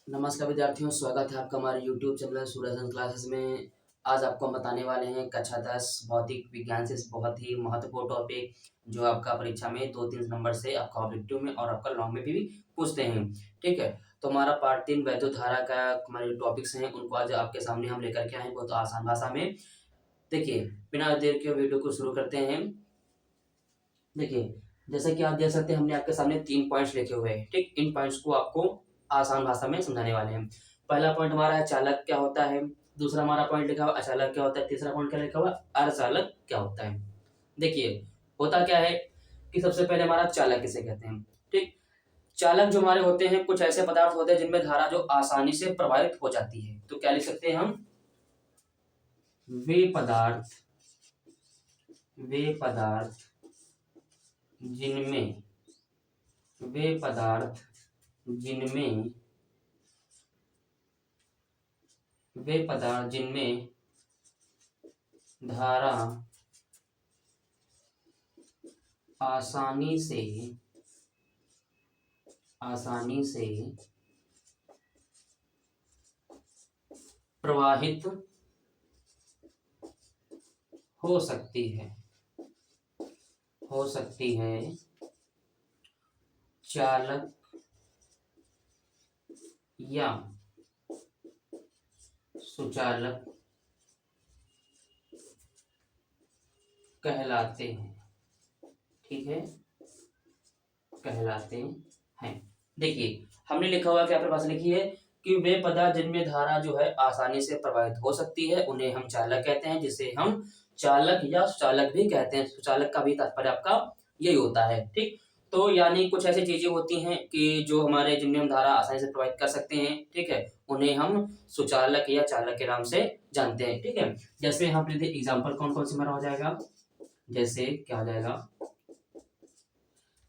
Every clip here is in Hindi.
नमस्कार विद्यार्थियों, स्वागत है आपका हमारे YouTube चैनल सूर्यचंद्र क्लासेस में। आज आपको हम बताने वाले हैं कक्षा 10 भौतिक विज्ञान से बहुत ही महत्वपूर्ण टॉपिक, जो आपका परीक्षा में 2-3 नंबर से आपका ऑब्जेक्टिव में और आपका लॉन्ग में भी पूछते हैं। ठीक है, तो हमारा पार्ट 3 वैद्युत धारा का हमारे टॉपिक्स हैं, उनको आज आपके सामने हम लेकर के आए हैं बहुत आसान भाषा में। देखिए, बिना देर के वीडियो को शुरू करते हैं। देखिए, जैसे कि आप देख सकते हैं, हमने आपके सामने 3 पॉइंट्स लिखे हुए हैं। ठीक, इन पॉइंट्स को आपको आसान भाषा में समझाने वाले हैं। पहला पॉइंट हमारा है चालक क्या होता है, दूसरा हमारा पॉइंट लिखा हुआ अचालक क्या होता है, तीसरा पॉइंट क्या लिखा हुआ अर्धचालक क्या होता है। देखिए, होता क्या है कि सबसे पहले हमारा चालक किसे कहते हैं। ठीक, चालक जो हमारे होते हैं, कुछ ऐसे पदार्थ होते हैं जिनमें धारा जो आसानी से प्रवाहित हो जाती है। तो क्या लिख सकते हैं हम, वे पदार्थ जिनमें वे पदार्थ जिनमें वे पदार्थ जिनमें धारा आसानी से प्रवाहित हो सकती है चालक या सुचालक कहलाते हैं। ठीक है, कहलाते हैं। देखिए, हमने लिखा हुआ क्या परिभाषा लिखी है कि वे पदार्थ जिनमें धारा जो है आसानी से प्रवाहित हो सकती है, उन्हें हम चालक कहते हैं, जिसे हम चालक या सुचालक भी कहते हैं। सुचालक का भी तात्पर्य आपका यही होता है। ठीक, तो यानी कुछ ऐसी चीजें होती हैं कि जो हमारे जिनमें हम धारा आसानी से प्रवाहित कर सकते हैं, ठीक है, उन्हें हम सुचालक या चालक के नाम से जानते हैं। ठीक है, जैसे हम लेते एग्जाम्पल कौन कौन से हमारा हो जाएगा, जैसे क्या हो जाएगा,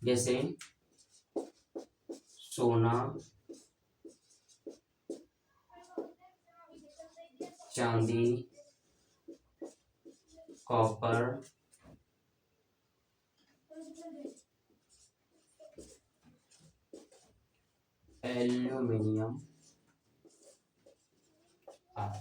जैसे सोना, चांदी, कॉपर, एल्यूमिनियम आदि।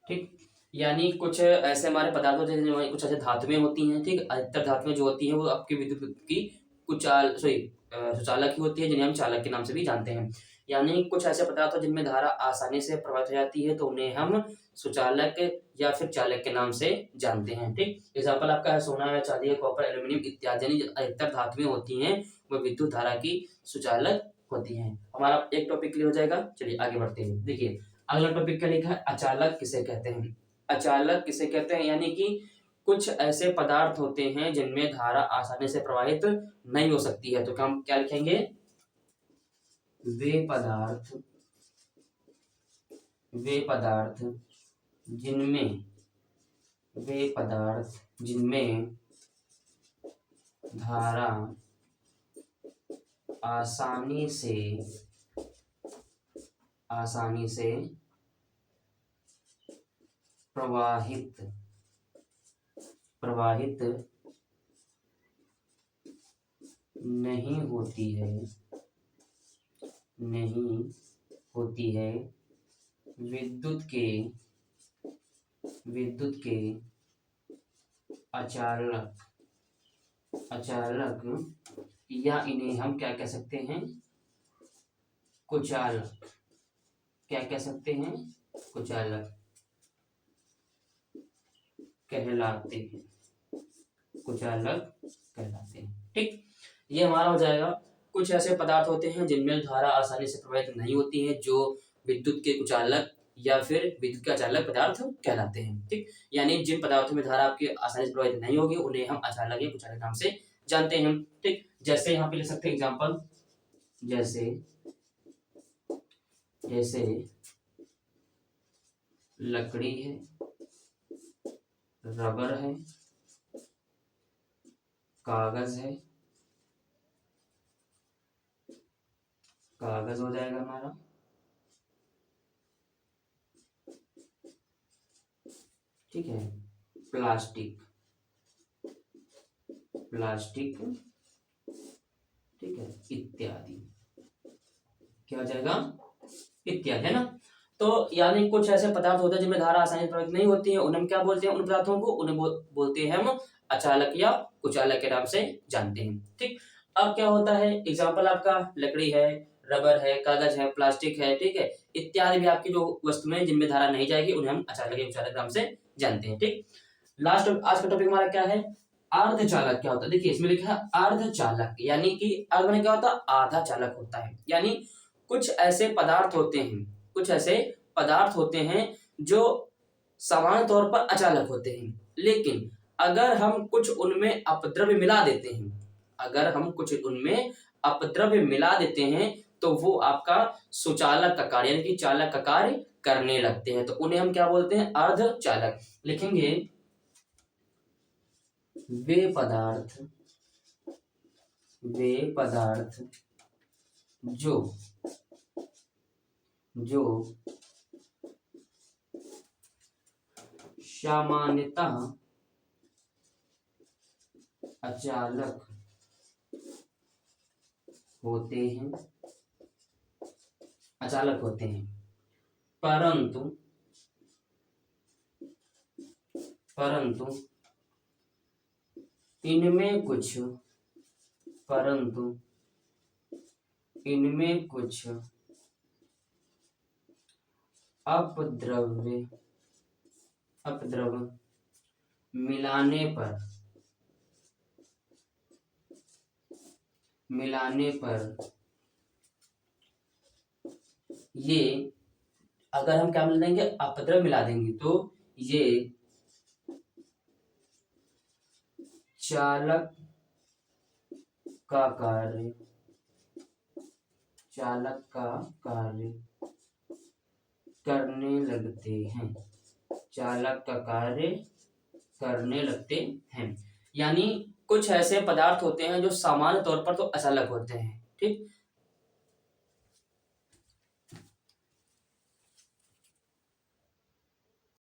ठीक, यानी कुछ ऐसे हमारे पदार्थ होते हैं, कुछ ऐसे धातुएं होती हैं। ठीक, अधिकतर धातुएं जो होती हैं वो आपकी विद्युत की सुचालक ही होती है, जिन्हें हम चालक के नाम से भी जानते हैं। यानी कुछ ऐसे पदार्थ हो जिनमें धारा आसानी से प्रवाहित हो जाती है, तो उन्हें हम सुचालक या फिर चालक के नाम से जानते हैं। ठीक, एग्जाम्पल आपका है सोना है, चांदी है, कॉपर, एल्यूमिनियम इत्यादि। यानी अधिकतर धातुएं होती हैं वो विद्युत धारा की सुचालक होती हैं। हमारा एक टॉपिक क्लियर हो जाएगा। चलिए आगे बढ़ते हैं। देखिए, अगला टॉपिक क्या लिखा है, अचालक किसे कहते हैं। अचालक किसे कहते हैं, यानी कि कुछ ऐसे पदार्थ होते हैं जिनमें धारा आसानी से प्रवाहित नहीं हो सकती है। तो हम क्या लिखेंगे, वे पदार्थ जिनमें धारा आसानी से प्रवाहित नहीं होती है, विद्युत के अचालक या इन्हें हम क्या कह सकते हैं, कुचालक। क्या कह सकते हैं, कुचालक कहलाते हैं। ठीक, ये हमारा हो जाएगा। कुछ ऐसे पदार्थ होते हैं जिनमें धारा आसानी से प्रवाहित नहीं होती है, जो विद्युत के कुचालक या फिर विद्युत के अचालक पदार्थ कहलाते हैं। ठीक, यानी जिन पदार्थों में धारा आपकी आसानी से प्रवाहित नहीं होगी, उन्हें हम अचालक या कुचालक नाम से जानते हैं। ठीक, जैसे यहाँ पे ले सकते हैं एग्जाम्पल, जैसे लकड़ी है, रबर है, कागज हो जाएगा हमारा, ठीक है, प्लास्टिक, ठीक है, इत्यादि। क्या हो जाएगा, इत्यादि, है ना। तो यानी कुछ ऐसे पदार्थ होते हैं जिनमें धारा आसानी से प्रवाहित नहीं होती है, उन्हें हम क्या बोलते हैं, उन पदार्थों को उन्हें बोलते हैं हम अचालक या कुचालक के नाम से जानते हैं। ठीक, अब क्या होता है, एग्जाम्पल आपका लकड़ी है, रबर है, कागज है, प्लास्टिक है, ठीक है, इत्यादि भी आपकी जो वस्तुएं जिनमें धारा नहीं जाएगी उन्हें हम अचालक या कुचालक नाम से जानते हैं। ठीक, लास्ट आज का टॉपिक हमारा क्या है, अर्धचालक क्या होता है। देखिए इसमें लिखा है अर्धचालक, यानी कि अर्ध में क्या होता है, आधा चालक होता है। यानी कुछ ऐसे पदार्थ होते हैं, कुछ ऐसे पदार्थ होते हैं जो सामान्य तौर पर अचालक होते हैं, लेकिन अगर हम कुछ उनमें अपद्रव्य मिला देते हैं, अगर हम कुछ उनमें अपद्रव्य मिला देते हैं तो वो आपका सुचालक का कार्य यानी कि चालक का कार्य करने लगते हैं, तो उन्हें हम क्या बोलते हैं, अर्धचालक। लिखेंगे वे पदार्थ जो सामान्यतः अचालक होते हैं, परंतु इनमें कुछ अपद्रव्य मिलाने पर ये, अगर हम क्या मिला देंगे, अपद्रव्य मिला देंगे, तो ये चालक का कार्य करने लगते हैं। यानी कुछ ऐसे पदार्थ होते हैं जो सामान्य तौर पर तो अचालक होते हैं, ठीक,